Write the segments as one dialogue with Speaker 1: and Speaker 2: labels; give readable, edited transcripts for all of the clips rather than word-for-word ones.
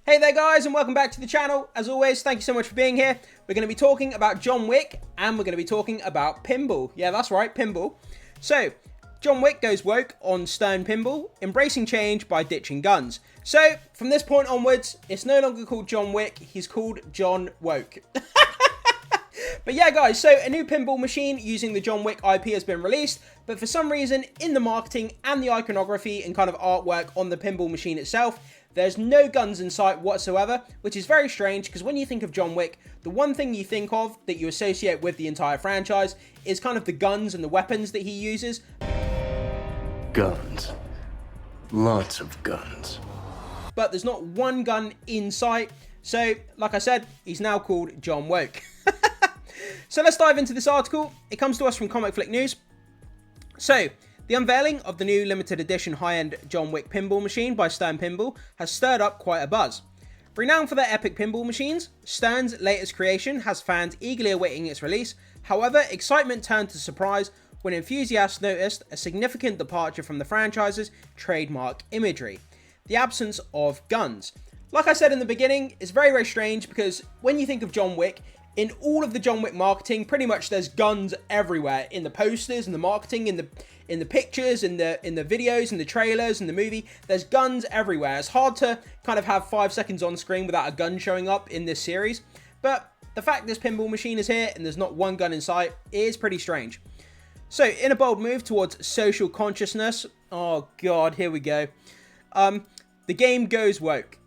Speaker 1: Hey there guys, and welcome back to the channel. As always, thank you so much for being here. We're going to be talking about John Wick, and we're going to be talking about pinball. Yeah, that's right, pinball. So, John Wick goes woke on Stern Pinball, embracing change by ditching guns. So, from this point onwards, it's no longer called John Wick, he's called John Woke. But yeah guys, so a new pinball machine using the John Wick IP has been released, but for some reason in the marketing and the iconography and kind of artwork on the pinball machine itself, there's no guns in sight whatsoever, which is very strange because when you think of John Wick, the one thing you think of that you associate with the entire franchise is kind of the guns and the weapons that he uses.
Speaker 2: Guns. Lots of guns.
Speaker 1: But there's not one gun in sight, so like I said, he's now called John Woke. So let's dive into this article. It comes to us from Comic Flick News. So, the unveiling of the new limited edition high-end John Wick pinball machine by Stern Pinball has stirred up quite a buzz. Renowned for their epic pinball machines, Stern's latest creation has fans eagerly awaiting its release. However, excitement turned to surprise when enthusiasts noticed a significant departure from the franchise's trademark imagery: the absence of guns. Like I said in the beginning, it's very, very strange because when you think of John Wick, in all of the John Wick marketing, pretty much there's guns everywhere, in the posters, in the marketing, in the pictures, in the videos, in the trailers, in the movie. There's guns everywhere. It's hard to kind of have 5 seconds on screen without a gun showing up in this series. But the fact this pinball machine is here and there's not one gun in sight is pretty strange. So, in a bold move towards social consciousness, oh god, here we go. The game goes woke.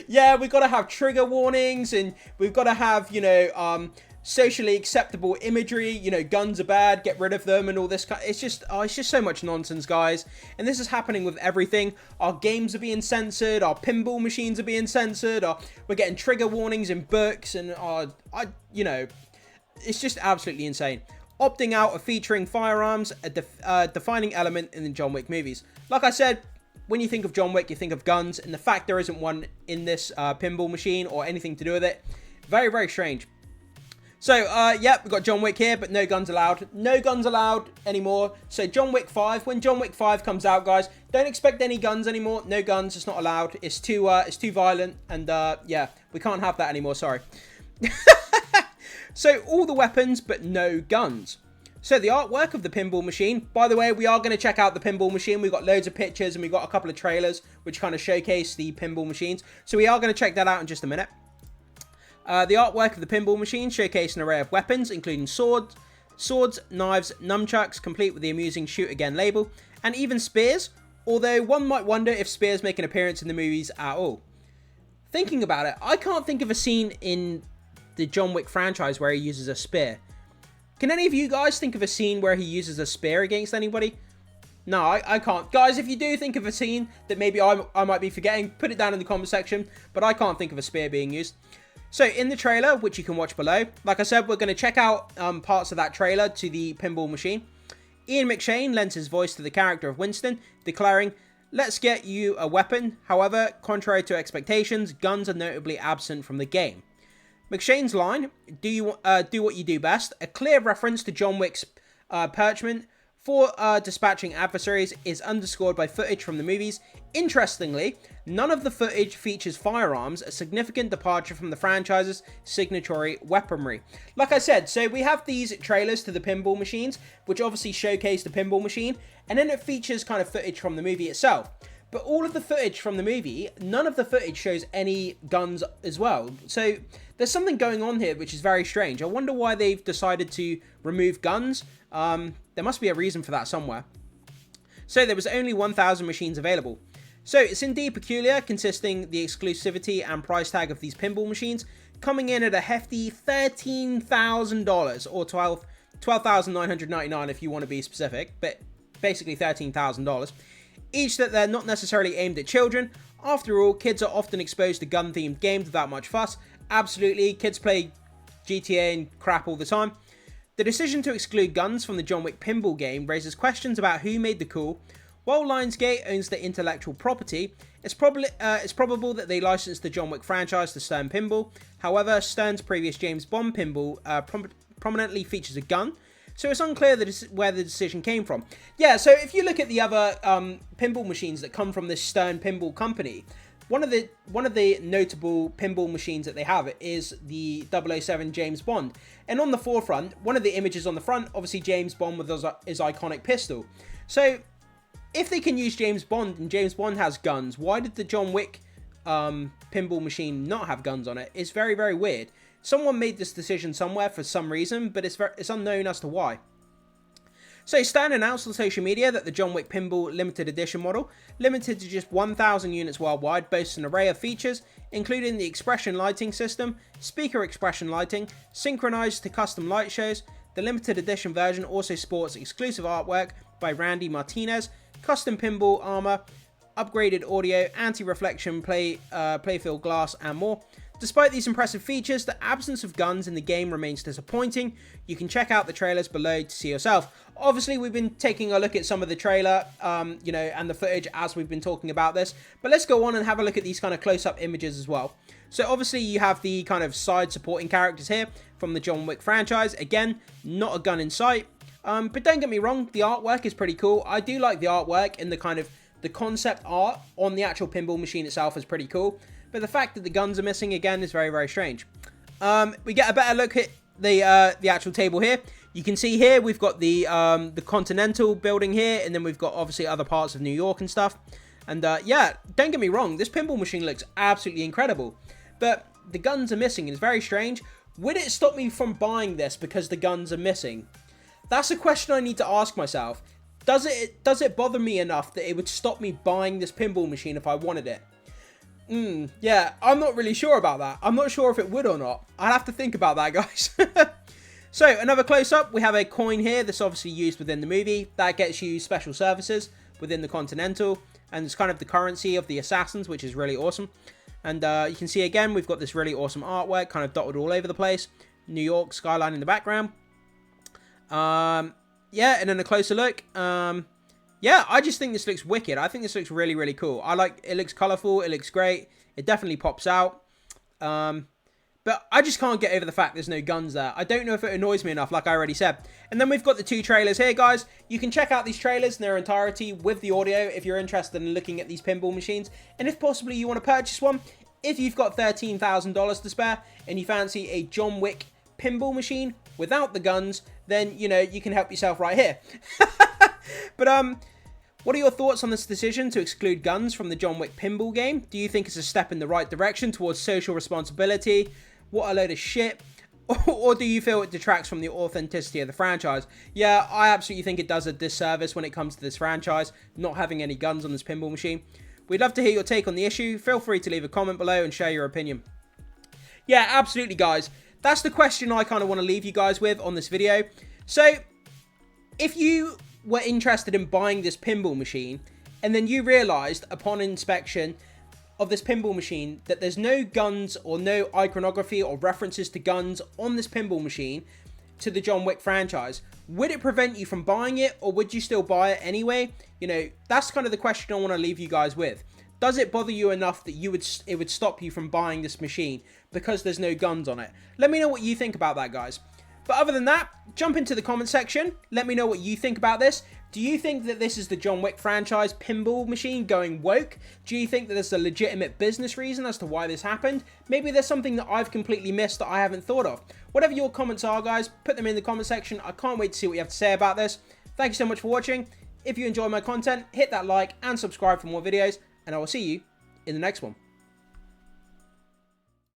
Speaker 1: Yeah, we've got to have trigger warnings and we've got to have, socially acceptable imagery. Guns are bad, get rid of them and all this. It's just so much nonsense, guys. And this is happening with everything. Our games are being censored. Our pinball machines are being censored. We're getting trigger warnings in books and, it's just absolutely insane. Opting out of featuring firearms, a defining element in the John Wick movies. Like I said, when you think of John Wick, you think of guns, and the fact there isn't one in this pinball machine or anything to do with it, very, very strange. So, yeah, we've got John Wick here, but no guns allowed. No guns allowed anymore. So, John Wick 5, when John Wick 5 comes out, guys, don't expect any guns anymore. No guns, it's not allowed. It's too violent, and, yeah, we can't have that anymore, sorry. So, all the weapons, but no guns. So the artwork of the pinball machine, by the way, we are going to check out the pinball machine. We've got loads of pictures and we've got a couple of trailers which kind of showcase the pinball machines. So we are going to check that out in just a minute. The artwork of the pinball machine showcase an array of weapons, including swords, knives, nunchucks, complete with the amusing Shoot Again label, and even spears, although one might wonder if spears make an appearance in the movies at all. Thinking about it, I can't think of a scene in the John Wick franchise where he uses a spear. Can any of you guys think of a scene where he uses a spear against anybody? No, I can't. Guys, if you do think of a scene that maybe I might be forgetting, put it down in the comment section, but I can't think of a spear being used. So, in the trailer, which you can watch below, like I said, we're going to check out parts of that trailer to the pinball machine. Ian McShane lends his voice to the character of Winston, declaring, "Let's get you a weapon." However, contrary to expectations, guns are notably absent from the game. McShane's line, do what you do best, a clear reference to John Wick's parchment for dispatching adversaries, is underscored by footage from the movies. Interestingly, none of the footage features firearms, a significant departure from the franchise's signatory weaponry. Like I said, so we have these trailers to the pinball machines, which obviously showcase the pinball machine, and then it features kind of footage from the movie itself. But all of the footage from the movie, none of the footage shows any guns as well. So there's something going on here which is very strange. I wonder why they've decided to remove guns. There must be a reason for that somewhere. So there was only 1,000 machines available. So it's indeed peculiar, consisting the exclusivity and price tag of these pinball machines coming in at a hefty $13,000 or $12,999 if you want to be specific, but basically $13,000. Each that they're not necessarily aimed at children. After all, kids are often exposed to gun-themed games without much fuss. Absolutely, kids play GTA and crap all the time. The decision to exclude guns from the John Wick pinball game raises questions about who made the call. While Lionsgate owns the intellectual property, it's probable that they licensed the John Wick franchise to Stern Pinball. However, Stern's previous James Bond pinball prominently features a gun, So it's unclear where the decision came from. Yeah, so if you look at the other pinball machines that come from this Stern Pinball company, one of the notable pinball machines that they have is the 007 James Bond. And on the forefront, one of the images on the front, obviously James Bond with his iconic pistol. So if they can use James Bond and James Bond has guns, why did the John Wick pinball machine not have guns on it? It's very, very weird. Someone made this decision somewhere for some reason, but it's unknown as to why. So Stern announced on social media that the John Wick Pinball Limited Edition model, limited to just 1,000 units worldwide, boasts an array of features, including the expression lighting system, speaker expression lighting, synchronized to custom light shows. The limited edition version also sports exclusive artwork by Randy Martinez, custom pinball armor, upgraded audio, anti-reflection playfield glass, and more. Despite these impressive features, the absence of guns in the game remains disappointing. You can check out the trailers below to see yourself. Obviously, we've been taking a look at some of the trailer, you know, and the footage as we've been talking about this. But let's go on and have a look at these kind of close-up images as well. So obviously, you have the kind of side supporting characters here from the John Wick franchise. Again, not a gun in sight. But don't get me wrong, the artwork is pretty cool. I do like the artwork, and the concept art on the actual pinball machine itself is pretty cool. But the fact that the guns are missing again is very, very strange. We get a better look at the actual table here. You can see here we've got the Continental building here, and then we've got obviously other parts of New York and stuff. And yeah, don't get me wrong, this pinball machine looks absolutely incredible. But the guns are missing, and it's very strange. Would it stop me from buying this because the guns are missing? That's a question I need to ask myself. Does it bother me enough that it would stop me buying this pinball machine if I wanted it? Yeah, I'm not really sure about that. I'm not sure if it would or not. I'll have to think about that, guys. So, another close-up. We have a coin here that's obviously used within the movie. That gets you special services within the Continental. And it's kind of the currency of the assassins, which is really awesome. And you can see, again, we've got this really awesome artwork kind of dotted all over the place. New York skyline in the background. Yeah, and then a closer look. Yeah, I just think this looks wicked. I think this looks really, really cool. It looks colourful. It looks great. It definitely pops out. But I just can't get over the fact there's no guns there. I don't know if it annoys me enough, like I already said. And then we've got the two trailers here, guys. You can check out these trailers in their entirety with the audio if you're interested in looking at these pinball machines. And if possibly you want to purchase one, if you've got $13,000 to spare and you fancy a John Wick pinball machine without the guns, then, you know, you can help yourself right here. But, what are your thoughts on this decision to exclude guns from the John Wick pinball game? Do you think it's a step in the right direction towards social responsibility? What a load of shit. Or do you feel it detracts from the authenticity of the franchise? Yeah, I absolutely think it does a disservice when it comes to this franchise, not having any guns on this pinball machine. We'd love to hear your take on the issue. Feel free to leave a comment below and share your opinion. Yeah, absolutely, guys. That's the question I kind of want to leave you guys with on this video. So, if you were interested in buying this pinball machine, and then you realized upon inspection of this pinball machine that there's no guns or no iconography or references to guns on this pinball machine to the John Wick franchise, would it prevent you from buying it, or would you still buy it anyway? You know, that's kind of the question I want to leave you guys with. Does it bother you enough that it would stop you from buying this machine because there's no guns on it? Let me know what you think about that, guys. But other than that, jump into the comment section. Let me know what you think about this. Do you think that this is the John Wick franchise pinball machine going woke? Do you think that there's a legitimate business reason as to why this happened? Maybe there's something that I've completely missed that I haven't thought of. Whatever your comments are, guys, put them in the comment section. I can't wait to see what you have to say about this. Thank you so much for watching. If you enjoy my content, hit that like and subscribe for more videos, and I will see you in the next one.